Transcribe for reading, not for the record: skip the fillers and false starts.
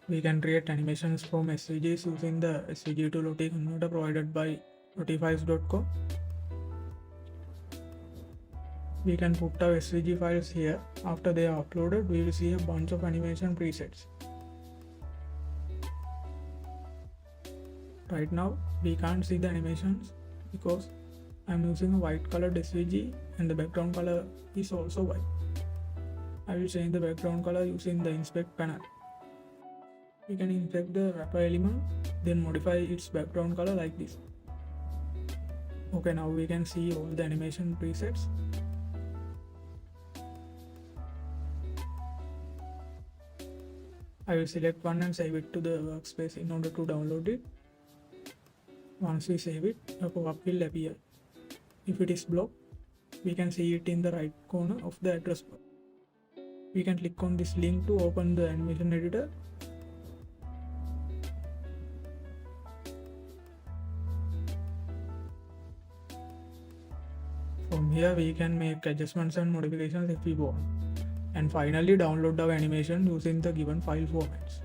We can create animations from SVGs using the SVG to Lottie converter provided by lottifiles.com. We can put our SVG files here. After they are uploaded, we will see a bunch of animation presets. Right now, we can't see the animations because I'm using a white colored SVG and the background color is also white. I will change the background color using the inspect panel. We can inspect the wrapper element, then modify its background color like this. Okay, now we can see all the animation presets. I will select one and save it to the workspace in order to download it. Once we save it, a pop-up will appear. If it is blocked, we can see it in the right corner of the address bar. We can click on this link to open the animation editor. From here we can make adjustments and modifications if we want. And finally download our animation using the given file formats.